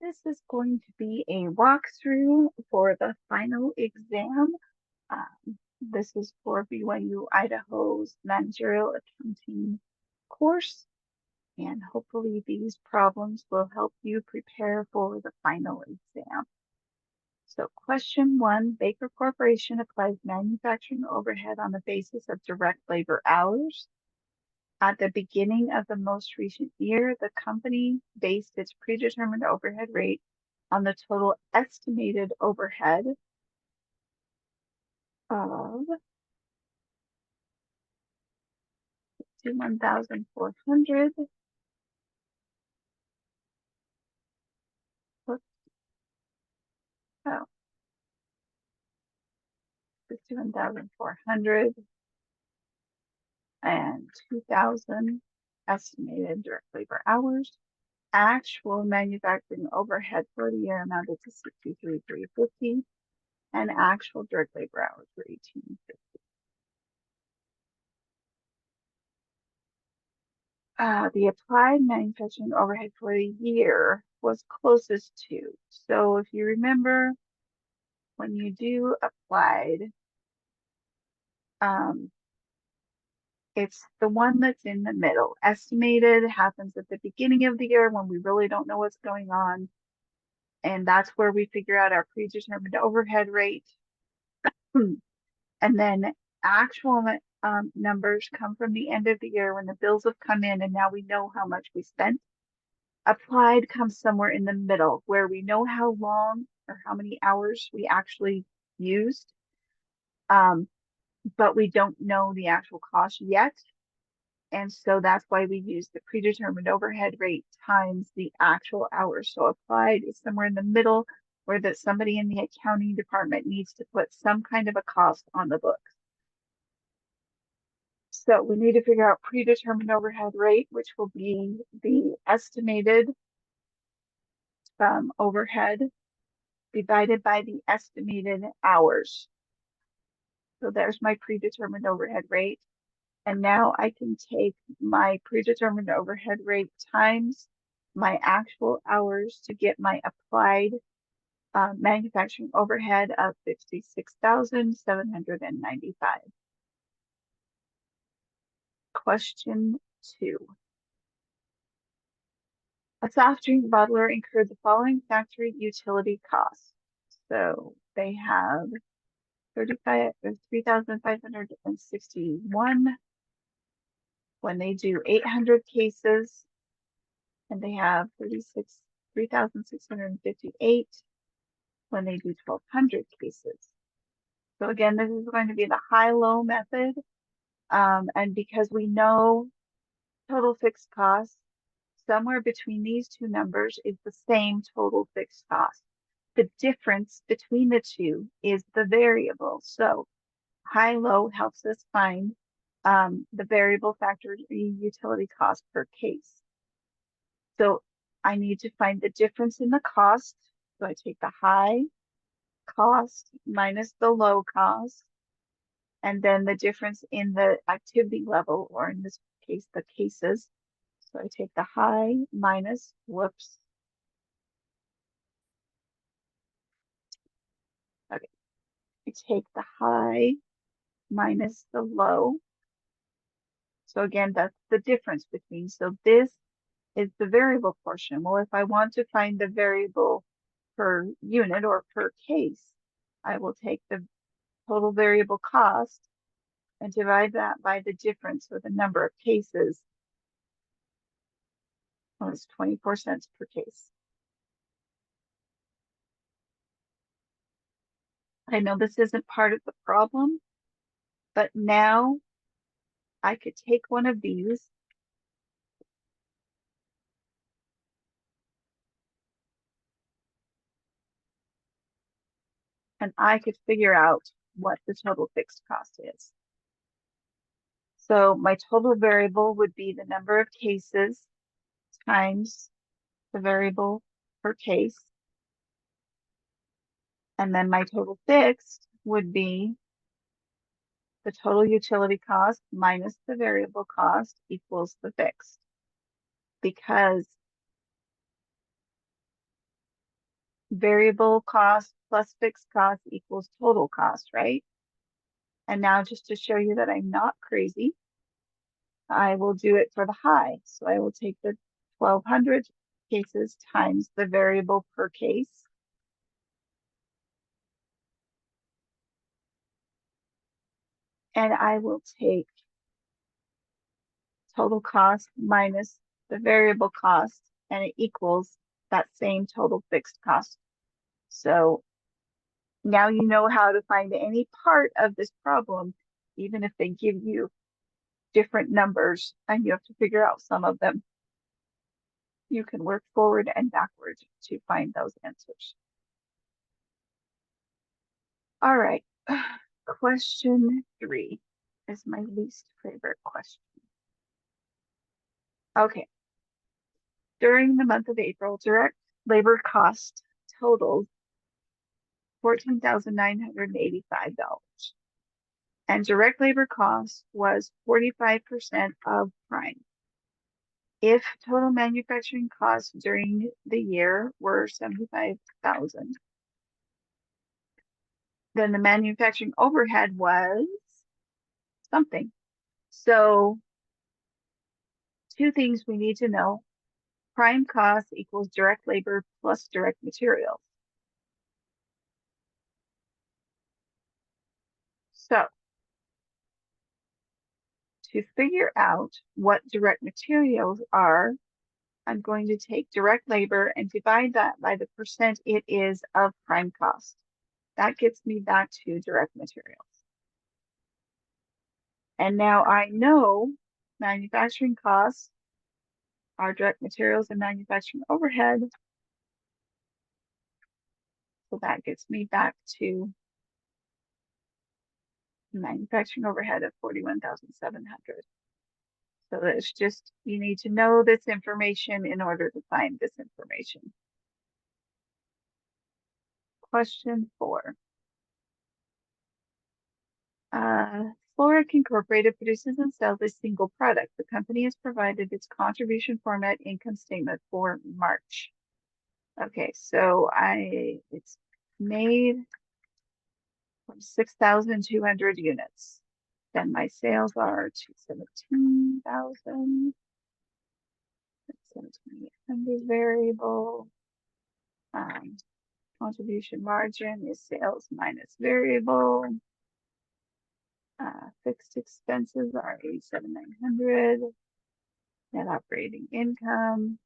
This is going to be a walkthrough for the final exam. This is for BYU Idaho's Managerial Accounting course, and hopefully these problems will help you prepare for the final exam. So question 1, Baker Corporation applies manufacturing overhead on the basis of direct labor hours. At the beginning of the most recent year, the company based its predetermined overhead rate on the total estimated overhead of 61,400. Oh, 61,400 and 2,000 estimated direct labor hours. Actual manufacturing overhead for the year amounted to 63,350, and actual direct labor hours were 1,850. The applied manufacturing overhead for the year was closest to. So if you remember, when you do applied, it's the one that's in the middle. Estimated happens at the beginning of the year when we really don't know what's going on. And that's where we figure out our predetermined overhead rate. And then actual numbers come from the end of the year when the bills have come in and now we know how much we spent. Applied comes somewhere in the middle where we know how long or how many hours we actually used, but we don't know the actual cost yet. And so that's why we use the predetermined overhead rate times the actual hours. So applied is somewhere in the middle where that somebody in the accounting department needs to put some kind of a cost on the books. So we need to figure out predetermined overhead rate, which will be the estimated overhead divided by the estimated hours. So there's my predetermined overhead rate. And now I can take my predetermined overhead rate times my actual hours to get my applied manufacturing overhead of 56,795. Question 2. A soft drink bottler incurred the following factory utility costs. So they have 3,561 when they do 800 cases, and they have 3,658 when they do 1,200 cases. So again, this is going to be the high-low method. And because we know total fixed cost, somewhere between these two numbers is the same total fixed cost. The difference between the two is the variable. So high-low helps us find the variable factory utility cost per case. So I need to find the difference in the cost. So I take the high cost minus the low cost, and then the difference in the activity level, or in this case, the cases. So I take the high minus, whoops. Okay, I take the high minus the low. So again, that's the difference between. So this is the variable portion. Well, if I want to find the variable per unit or per case, I will take the total variable cost and divide that by the difference, or the number of cases. Well, it's 24 cents per case. I know this isn't part of the problem, but now I could take one of these and I could figure out what the total fixed cost is. So my total variable would be the number of cases times the variable per case. And then my total fixed would be the total utility cost minus the variable cost equals the fixed. Because variable cost plus fixed cost equals total cost, right? And now just to show you that I'm not crazy, I will do it for the high. So I will take the 1,200 cases times the variable per case. And I will take total cost minus the variable cost, and it equals that same total fixed cost. So now you know how to find any part of this problem, even if they give you different numbers and you have to figure out some of them. You can work forward and backward to find those answers. All right, question 3 is my least favorite question. Okay, during the month of April, direct labor cost totaled $14,985. And direct labor cost was 45% of prime. If total manufacturing costs during the year were 75,000, then the manufacturing overhead was something. So 2 things we need to know. Prime cost equals direct labor plus direct materials. So to figure out what direct materials are, I'm going to take direct labor and divide that by the percent it is of prime cost. That gets me back to direct materials. And now I know manufacturing costs are direct materials and manufacturing overhead. So that gets me back to manufacturing overhead of 41,700. So it's just, you need to know this information in order to find this information. Question 4. Floric Incorporated produces and sells a single product. The company has provided its contribution format income statement for March. Okay, so it's made from 6,200 units. Then my sales are 217,000. 7,800 variable. Contribution margin is sales minus variable. Fixed expenses are 87,900. Net operating income.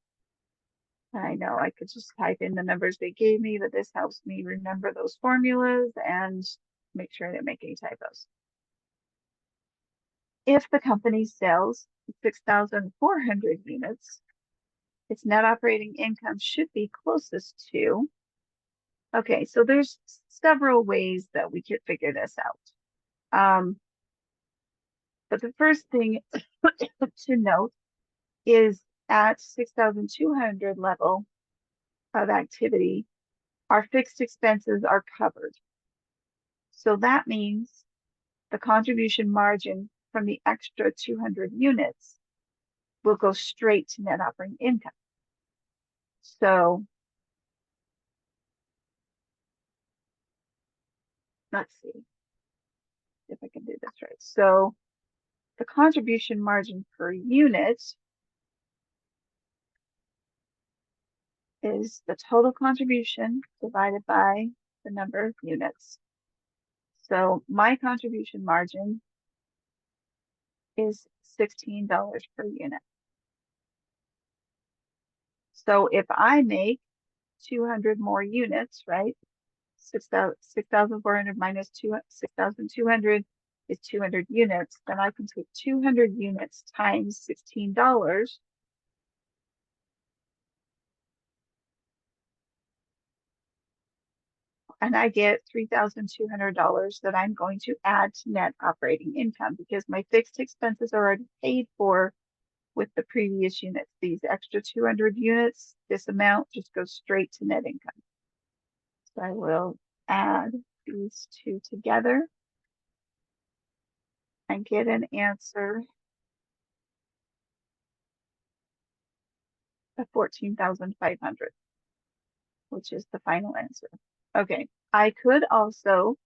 I know I could just type in the numbers they gave me, but this helps me remember those formulas and make sure I didn't make any typos. If the company sells 6,400 units, its net operating income should be closest to. Okay, so there's several ways that we could figure this out. But the first thing to note is at 6,200 level of activity, our fixed expenses are covered. So that means the contribution margin from the extra 200 units will go straight to net operating income. So let's see if I can do this right. So the contribution margin per unit is the total contribution divided by the number of units. So my contribution margin is $16 per unit. So if I make 200 more units, right? 6,400 minus 6,200 is 200 units. Then I can take 200 units times $16. And I get $3,200 that I'm going to add to net operating income because my fixed expenses are already paid for with the previous units. These extra 200 units, this amount just goes straight to net income. So I will add these two together and get an answer of 14,500. which is the final answer. Okay, I could also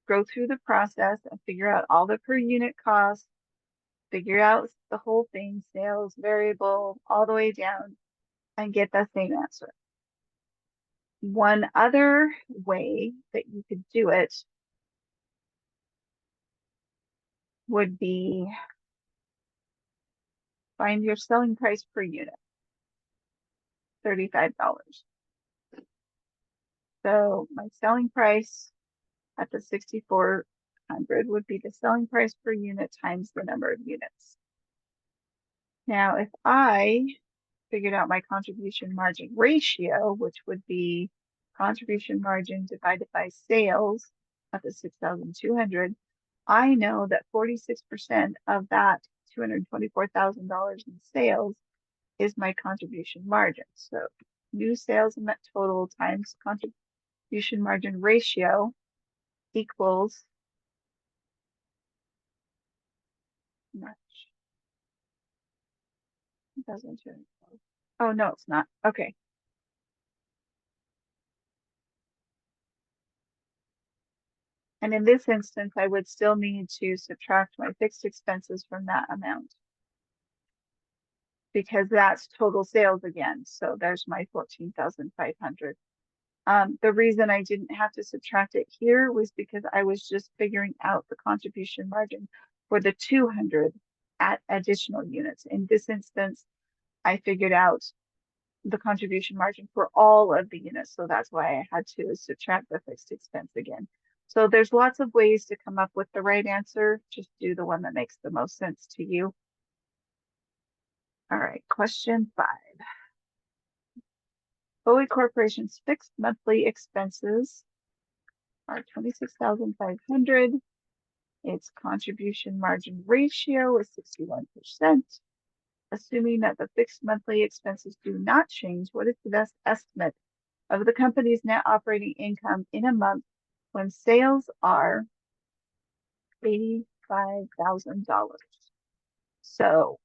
go through the process and figure out all the per unit costs, figure out the whole thing, sales, variable, all the way down, and get the same answer. One other way that you could do it would be find your selling price per unit, $35. So my selling price at the 6,400 would be the selling price per unit times the number of units. Now, if I figured out my contribution margin ratio, which would be contribution margin divided by sales at the 6,200, I know that 46% of that $224,000 in sales is my contribution margin. So new sales and net total times contribution margin ratio equals much. Oh, no, it's not. Okay. And in this instance, I would still need to subtract my fixed expenses from that amount because that's total sales again. So there's my 14,500. The reason I didn't have to subtract it here was because I was just figuring out the contribution margin for the 200 at additional units. In this instance, I figured out the contribution margin for all of the units. So that's why I had to subtract the fixed expense again. So there's lots of ways to come up with the right answer. Just do the one that makes the most sense to you. All right, question 5. Bowie Corporation's fixed monthly expenses are 26,500. Its contribution margin ratio is 61%. Assuming that the fixed monthly expenses do not change, what is the best estimate of the company's net operating income in a month when sales are $85,000? So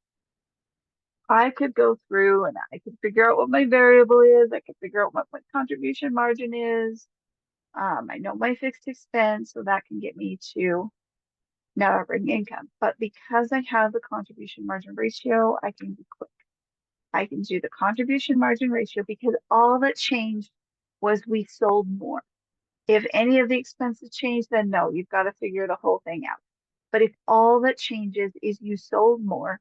I could go through and I could figure out what my variable is. I could figure out what my contribution margin is. I know my fixed expense, so that can get me to net operating income. But because I have the contribution margin ratio, I can be quick. I can do the contribution margin ratio because all that changed was we sold more. If any of the expenses change, then no, you've got to figure the whole thing out. But if all that changes is you sold more,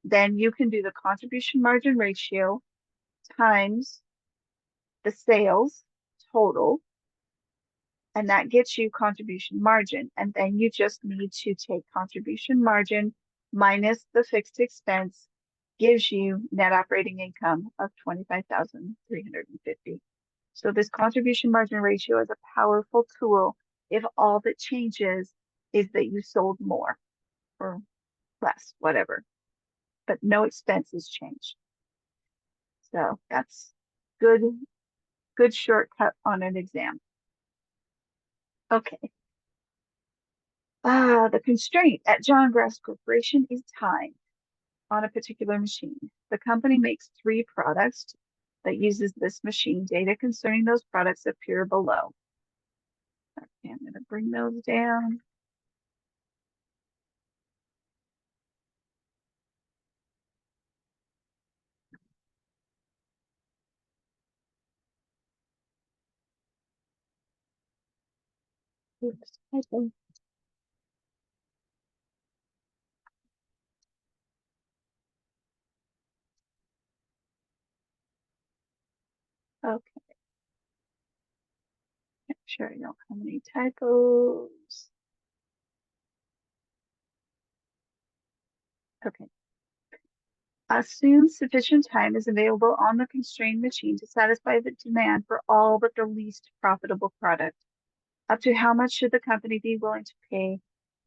then you can do the contribution margin ratio times the sales total, and that gets you contribution margin. And then you just need to take contribution margin minus the fixed expense, gives you net operating income of 25,350. So this contribution margin ratio is a powerful tool if all that changes is that you sold more or less, whatever, but no expenses change. So that's good shortcut on an exam. Okay. The constraint at John Grass Corporation is time on a particular machine. The company makes 3 products that uses this machine. Data concerning those products appear below. Okay, I'm going to bring those down. Oops, typo. Okay, make sure I don't have any typos. Okay. Assume sufficient time is available on the constrained machine to satisfy the demand for all but the least profitable product. Up to how much should the company be willing to pay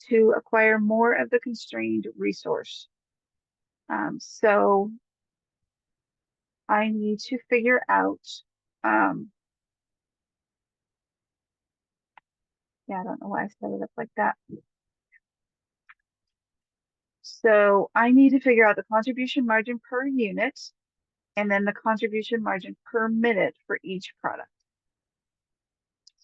to acquire more of the constrained resource? So I need to figure out, yeah, I don't know why I set it up like that. So I need to figure out the contribution margin per unit and then the contribution margin per minute for each product.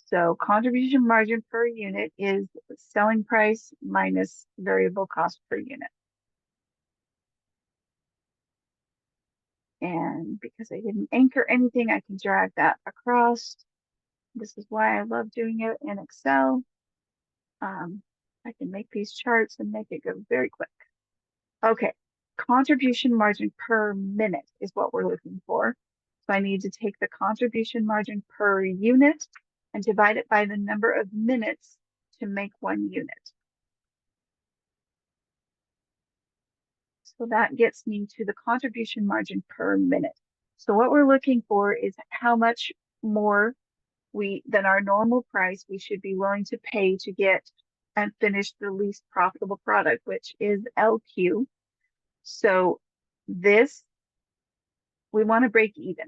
So contribution margin per unit is selling price minus variable cost per unit. And because I didn't anchor anything, I can drag that across. This is why I love doing it in Excel. I can make these charts and make it go very quick. Okay, contribution margin per minute is what we're looking for. So I need to take the contribution margin per unit and divide it by the number of minutes to make 1 unit. So that gets me to the contribution margin per minute. So what we're looking for is how much more than our normal price we should be willing to pay to get and finish the least profitable product, which is LQ. So this, we want to break even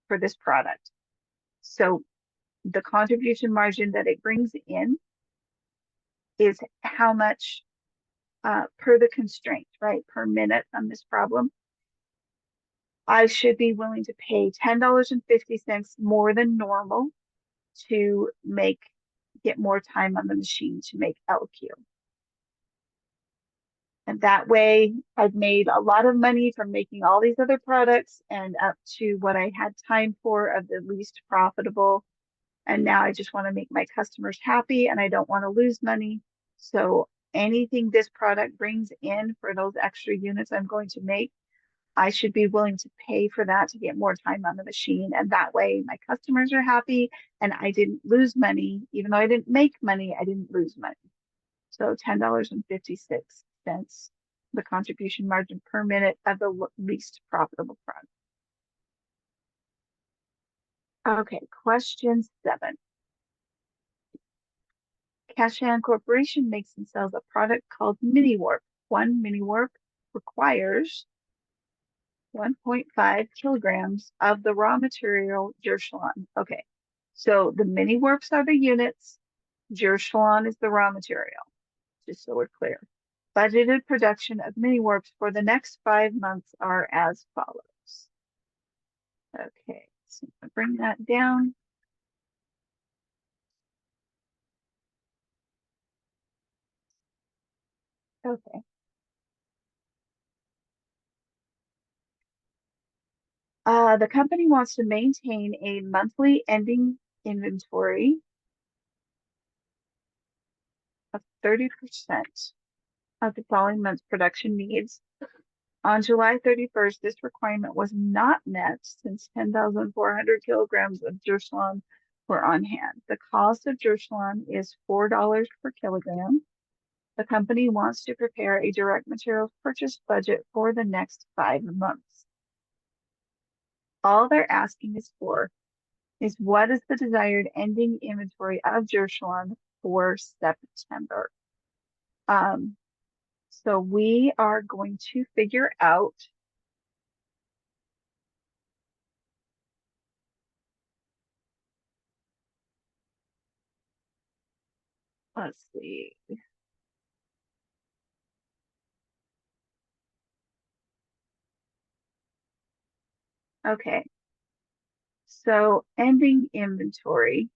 for this product. So the contribution margin that it brings in is how much per the constraint, right, per minute on this problem. I should be willing to pay $10.50 more than normal to get more time on the machine to make LQ. And that way I've made a lot of money from making all these other products and up to what I had time for of the least profitable. And now I just want to make my customers happy and I don't want to lose money. So anything this product brings in for those extra units I'm going to make, I should be willing to pay for that to get more time on the machine. And that way my customers are happy and I didn't lose money. Even though I didn't make money, I didn't lose money. So $10.56, the contribution margin per minute of the least profitable product. Okay, question 7. Kashan Corporation makes and sells a product called Mini Warp. One Mini Warp requires 1.5 kilograms of the raw material Jerschlon. Okay, so the Mini Warps are the units, Jerschlon is the raw material, just so we're clear. Budgeted production of Mini Warps for the next 5 months are as follows. Okay, so I'm gonna bring that down. Okay. The company wants to maintain a monthly ending inventory of 30% of the following month's production needs. On July 31st, this requirement was not met since 10,400 kilograms of Jerschlon were on hand. The cost of Jerschlon is $4 per kilogram. The company wants to prepare a direct materials purchase budget for the next 5 months. All they're asking is what is the desired ending inventory of Jerschlon for September? So we are going to figure out, let's see. Okay. So ending inventory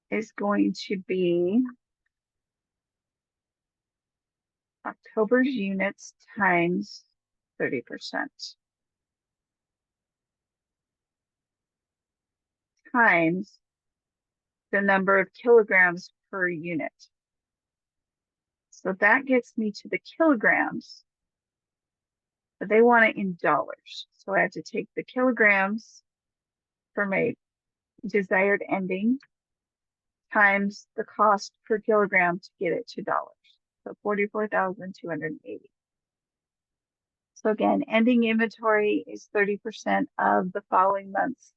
is going to be October's units times 30% times the number of kilograms per unit. So that gets me to the kilograms, but they want it in dollars. So I have to take the kilograms for my desired ending times the cost per kilogram to get it to dollars. So 44,280. So again, ending inventory is 30% of the following month's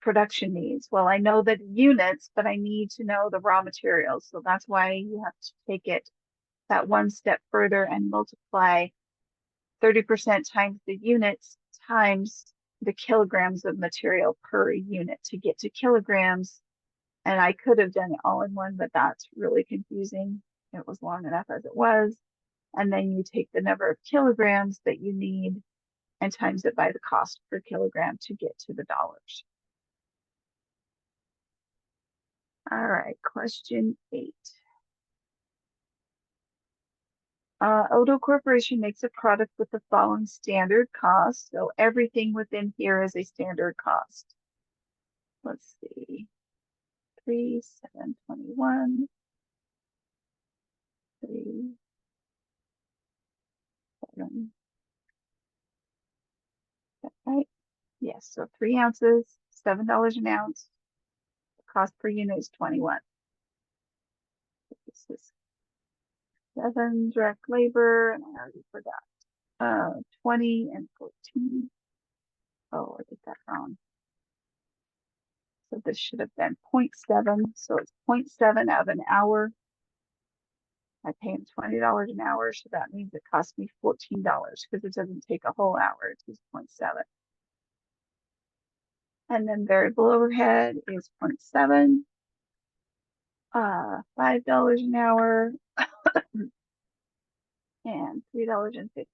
production needs. Well, I know the units, but I need to know the raw materials. So that's why you have to take it that one step further and multiply 30% times the units times the kilograms of material per unit to get to kilograms. And I could have done it all in one, but that's really confusing. It was long enough as it was. And then you take the number of kilograms that you need and times it by the cost per kilogram to get to the dollars. All right, question 8. Odo Corporation makes a product with the following standard cost. So everything within here is a standard cost. Let's see. 3, 7, 21, 3, 7. Right? Yes, so 3 ounces, $7 an ounce. The cost per unit is 21. This is 7 direct labor, and I already forgot. 20 and 14. Oh, I did that wrong. So this should have been 0.7. So it's 0.7 out of an hour. I pay him $20 an hour, so that means it costs me $14 because it doesn't take a whole hour. It's just 0.7. And then variable overhead is 0.7, $5 an hour, and $3.50.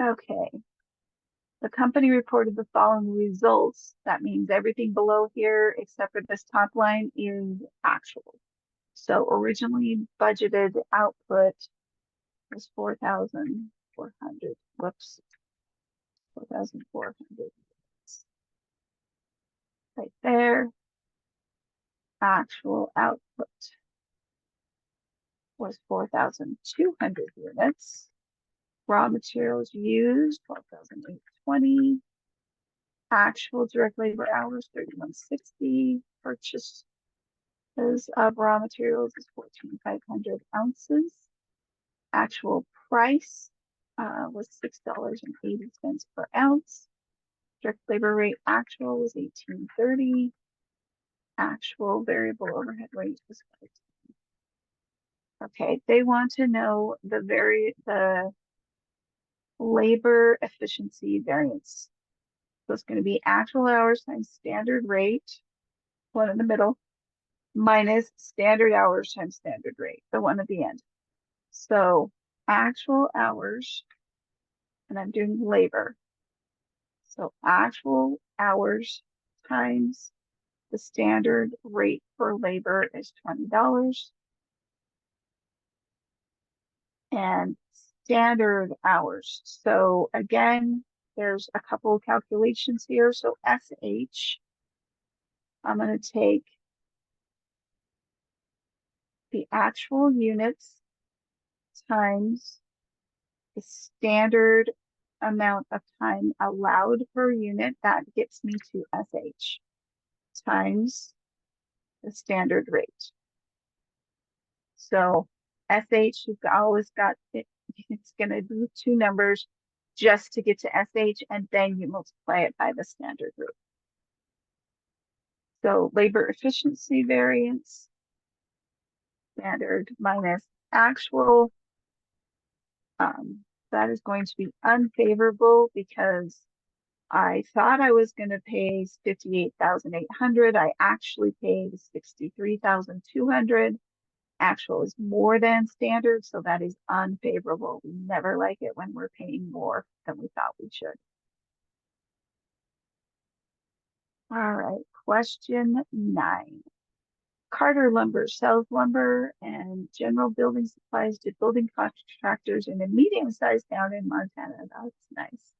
Okay. The company reported the following results. That means everything below here, except for this top line, is actual. So originally budgeted output was 4,400. Whoops. 4,400. Right there. Actual output was 4,200 units. Raw materials used, 12,820. Actual direct labor hours, 3,160. Purchases of raw materials is 14,500 ounces. Actual price was $6.80 per ounce. Direct labor rate actual was 18.30. Actual variable overhead rate was 5. Okay, they want to know the labor efficiency variance. So it's going to be actual hours times standard rate, one in the middle, minus standard hours times standard rate, the one at the end. So actual hours, and I'm doing labor. So actual hours times the standard rate for labor is $20. And standard hours. So again, there's a couple of calculations here. So SH, I'm going to take the actual units times the standard amount of time allowed per unit. That gets me to SH times the standard rate. So SH, you've always got it. It's going to be 2 numbers just to get to SH, and then you multiply it by the standard rate. So labor efficiency variance, standard minus actual, that is going to be unfavorable because I thought I was going to pay 58,800. I actually paid 63,200. Actual is more than standard, so that is unfavorable. We never like it when we're paying more than we thought we should. All right, question 9. Carter Lumber sells lumber and general building supplies to building contractors in a medium-sized town in Montana. That's nice.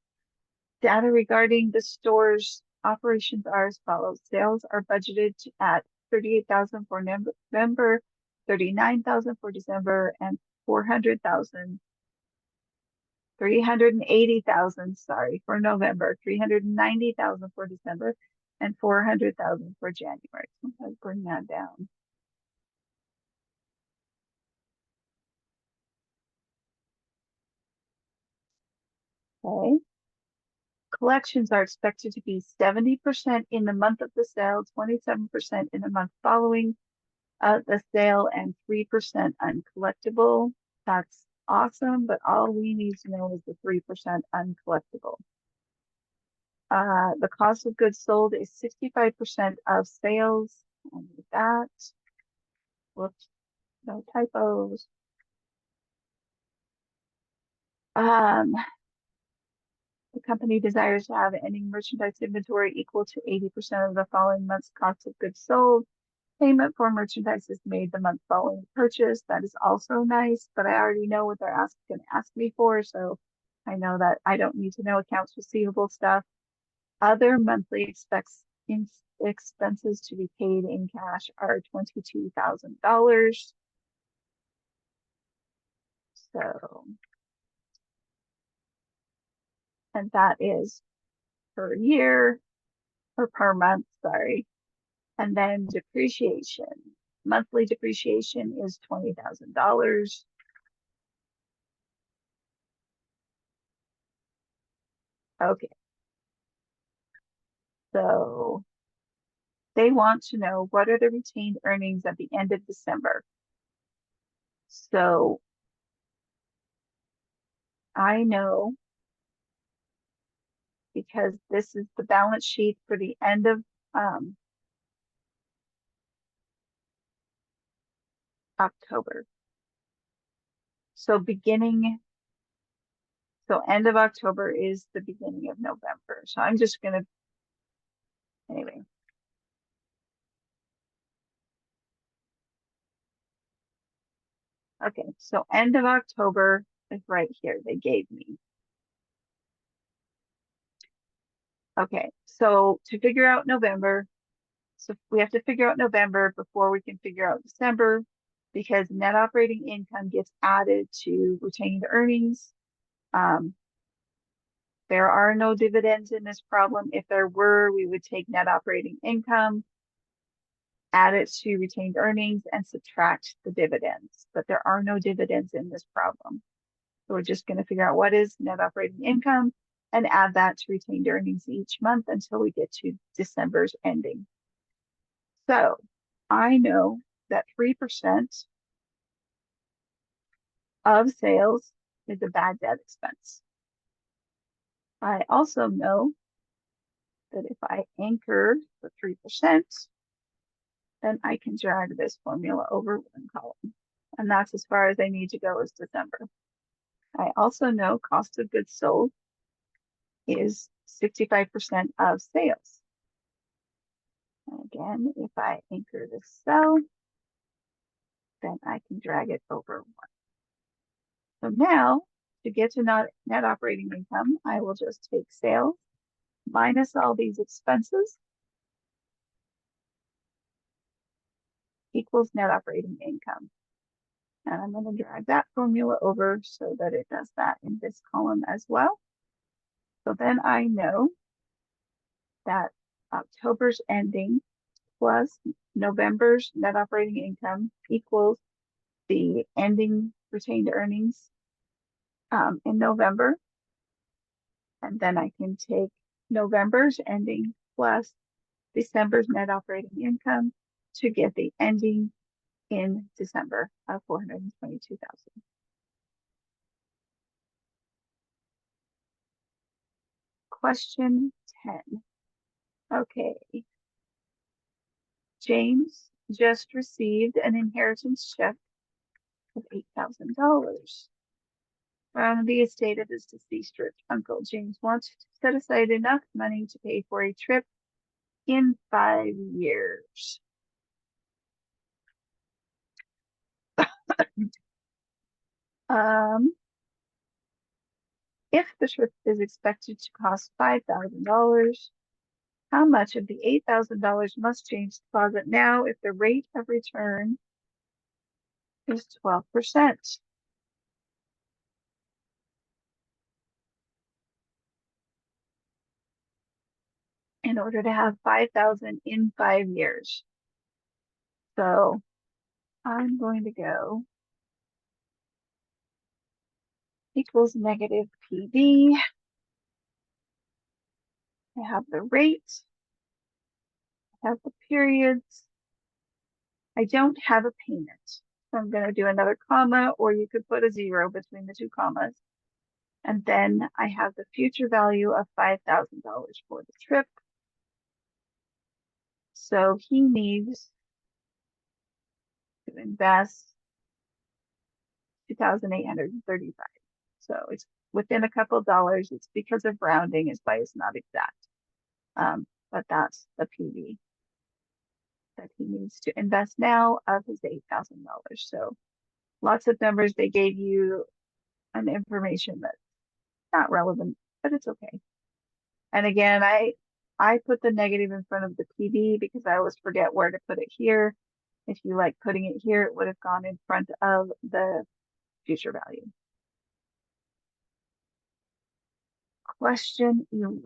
Data regarding the store's operations are as follows. Sales are budgeted at 38,000 for November, 39,000 for December, and 380,000, sorry, for November, 390,000 for December, and 400,000 for January. Let's bring that down. Okay. Collections are expected to be 70% in the month of the sale, 27% in the month following the sale, and 3% uncollectible. That's awesome, but all we need to know is the 3% uncollectible. The cost of goods sold is 65% of sales. And with that, whoops, no typos. The company desires to have ending merchandise inventory equal to 80% of the following month's cost of goods sold. Payment for merchandise is made the month following the purchase. That is also nice, but I already know what they're going to ask me for, so I know that I don't need to know accounts receivable stuff. Other monthly expenses to be paid in cash are $22,000. So, and that is per year or per month, sorry. And then depreciation. Monthly depreciation is $20,000. Okay. So they want to know what are the retained earnings at the end of December. So I know because this is the balance sheet for the end of October. So end of October is the beginning of November. So I'm just going to, anyway. Okay, so end of October is right here. They gave me. Okay, so to figure out November, so we have to figure out November before we can figure out December because net operating income gets added to retained earnings. There are no dividends in this problem. If there were, we would take net operating income, add it to retained earnings, and subtract the dividends. But there are no dividends in this problem. So we're just going to figure out what is net operating income and add that to retained earnings each month until we get to December's ending. So I know that 3% of sales is a bad debt expense. I also know that if I anchor the 3%, then I can drag this formula over one column. And that's as far as I need to go is December. I also know cost of goods sold is 65% of sales. And again, if I anchor this cell, then I can drag it over one. So now, to get to net operating income, I will just take sales minus all these expenses equals net operating income. And I'm going to drag that formula over so that it does that in this column as well. So then I know that October's ending plus November's net operating income equals the ending retained earnings in November. And then I can take November's ending plus December's net operating income to get the ending in December of 422,000. Question 10. Okay. James just received an inheritance check of $8,000 from the estate of his deceased rich uncle. James wants to set aside enough money to pay for a trip in 5 years. If the trip is expected to cost $5,000, how much of the $8,000 must James deposit now if the rate of return is 12%? In order to have 5,000 in 5 years. So I'm going to go equals negative PV. I have the rate. I have the periods. I don't have a payment. So I'm going to do another comma, or you could put a 0 between the two commas. And then I have the future value of $5,000 for the trip. So he needs to invest 2,835. So it's within a couple dollars. It's because of rounding is why it's not exact. But that's the PV that he needs to invest now of his $8,000. So lots of numbers they gave you an information that's not relevant, but it's okay. And again, I put the negative in front of the PV because I always forget where to put it here. If you like putting it here, it would have gone in front of the future value. Question 11.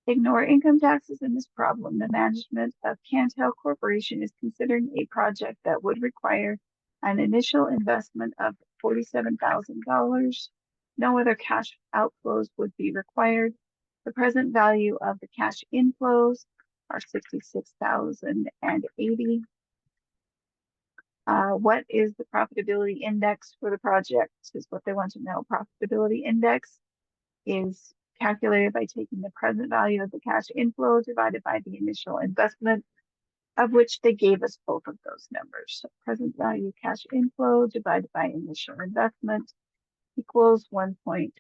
Ignore income taxes in this problem. The management of Cantel Corporation is considering a project that would require an initial investment of $47,000. No other cash outflows would be required. The present value of the cash inflows are $66,080. What is the profitability index for the project is what they want to know. Profitability index is calculated by taking the present value of the cash inflow divided by the initial investment, of which they gave us both of those numbers. So present value cash inflow divided by initial investment equals 1.41.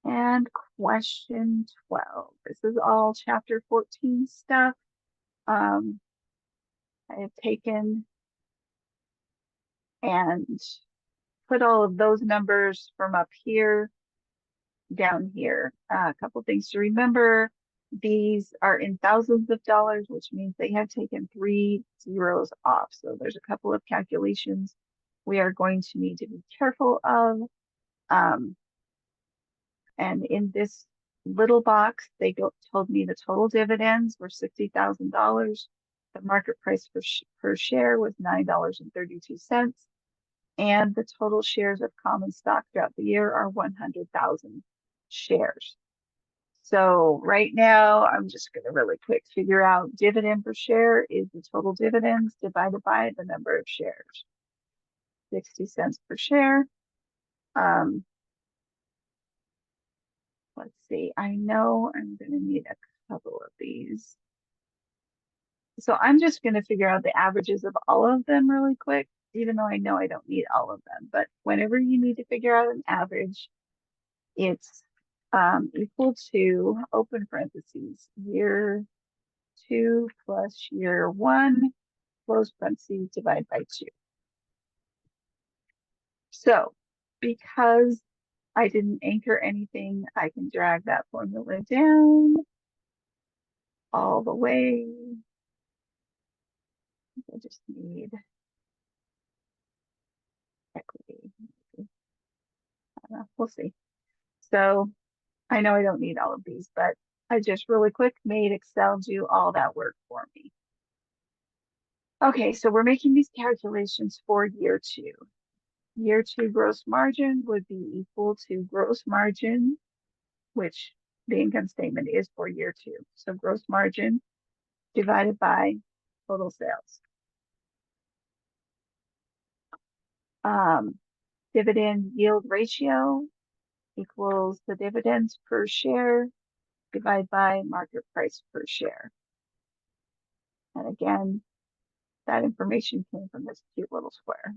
And question 12. This is all chapter 14 stuff. I have taken and put all of those numbers from up here down here. A couple things to remember. These are in thousands of dollars, which means they have taken 3 zeros off. So there's a couple of calculations we are going to need to be careful of. And in this little box, they told me the total dividends were $60,000. The market price per share was $9.32. And the total shares of common stock throughout the year are 100,000 shares. So right now, I'm just going to really quick figure out dividend per share is the total dividends divided by the number of shares. 60 cents per share. Let's see, I know I'm going to need a couple of these. So I'm just going to figure out the averages of all of them really quick, even though I know I don't need all of them. But whenever you need to figure out an average, it's equal to, open parentheses, year 2 plus year 1, close parentheses, divide by 2. So because I didn't anchor anything, I can drag that formula down all the way. I just need equity. I don't know, we'll see. So I know I don't need all of these, but I just really quick made Excel do all that work for me. Okay, so we're making these calculations for year 2. Year 2 gross margin would be equal to gross margin, which the income statement is for year 2. So gross margin divided by total sales. Dividend yield ratio equals the dividends per share divided by market price per share. And again, that information came from this cute little square.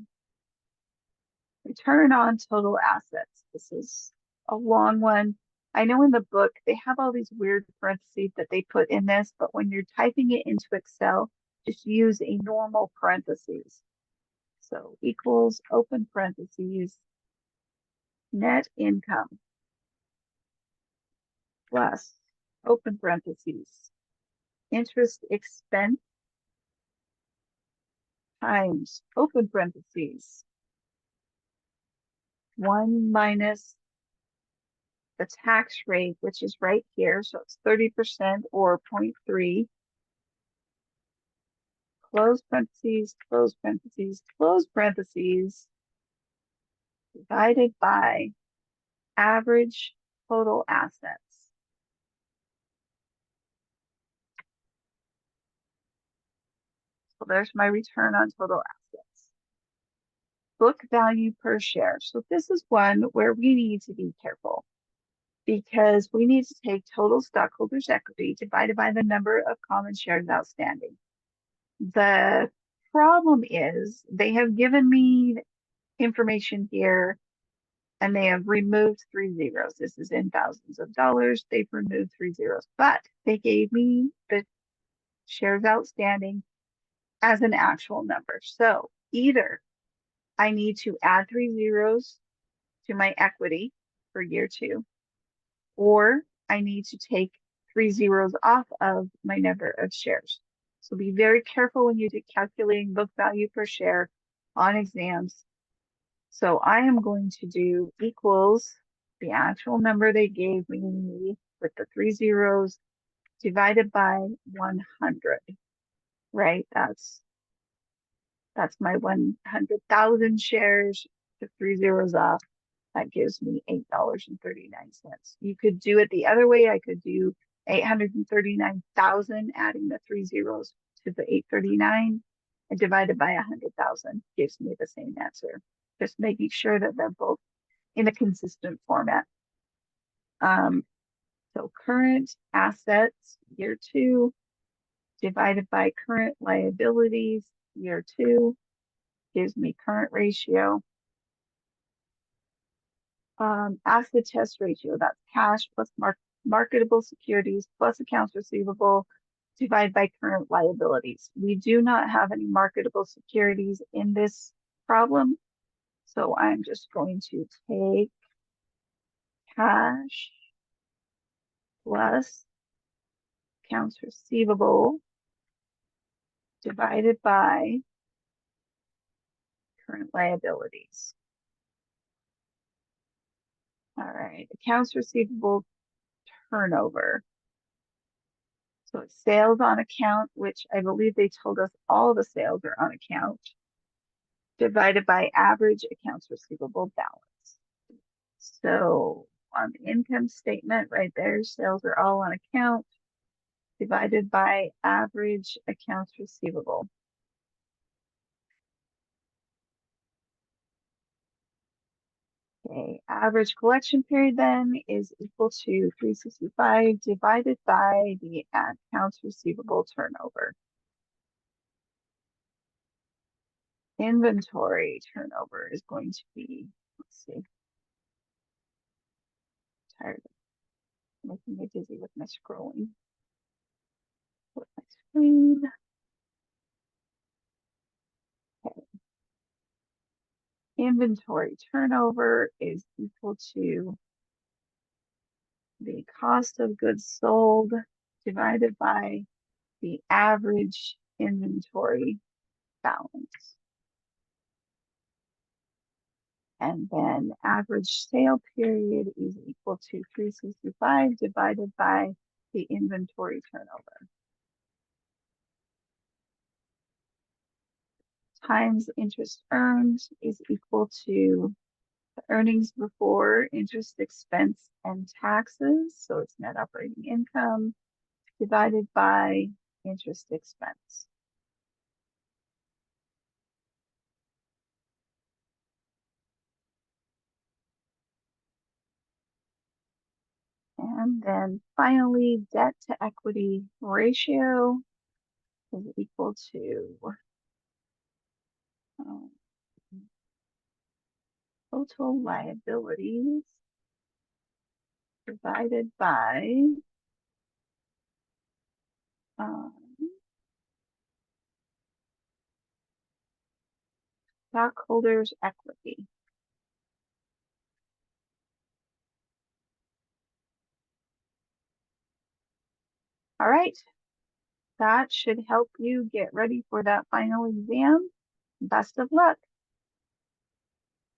Return on total assets. This is a long one. I know in the book, they have all these weird parentheses that they put in this, but when you're typing it into Excel, just use a normal parentheses. So equals, open parentheses, net income plus, open parentheses, interest expense times, open parentheses, 1 minus the tax rate, which is right here. So it's 30% or 0.3. Close parentheses, close parentheses, close parentheses, divided by average total assets. So there's my return on total assets. Book value per share. So this is one where we need to be careful because we need to take total stockholders' equity divided by the number of common shares outstanding. The problem is they have given me information here and they have removed 3 zeros. This is in thousands of dollars. They've removed 3 zeros, but they gave me the shares outstanding as an actual number. So either I need to add 3 zeros to my equity for year 2, or I need to take 3 zeros off of my number of shares. So be very careful when you do calculating book value per share on exams. So I am going to do equals the actual number they gave me with the 3 zeros divided by 100, right? That's my 100,000 shares. Took 3 zeros off. That gives me $8.39. You could do it the other way. I could do 839,000, adding the 3 zeros to the 839 and divided by 100,000 gives me the same answer. Just making sure that they're both in a consistent format. So current assets, year 2, divided by current liabilities, year 2, gives me current ratio. Asset test ratio, that's cash plus marketable securities plus accounts receivable divided by current liabilities. We do not have any marketable securities in this problem, so I'm just going to take cash plus accounts receivable divided by current liabilities. All right, accounts receivable turnover. So it's sales on account, which I believe they told us all the sales are on account, divided by average accounts receivable balance. So on the income statement right there, sales are all on account, divided by average accounts receivable. Okay, average collection period then is equal to 365 divided by the accounts receivable turnover. Inventory turnover is going to be, let's see, tired of making me dizzy with my scrolling. Flip my screen. Okay. Inventory turnover is equal to the cost of goods sold divided by the average inventory balance. And then average sale period is equal to 365 divided by the inventory turnover. Times interest earned is equal to the earnings before interest expense and taxes. So it's net operating income divided by interest expense. And then finally, debt to equity ratio is equal to total liabilities divided by stockholders' equity. All right, that should help you get ready for that final exam. Best of luck.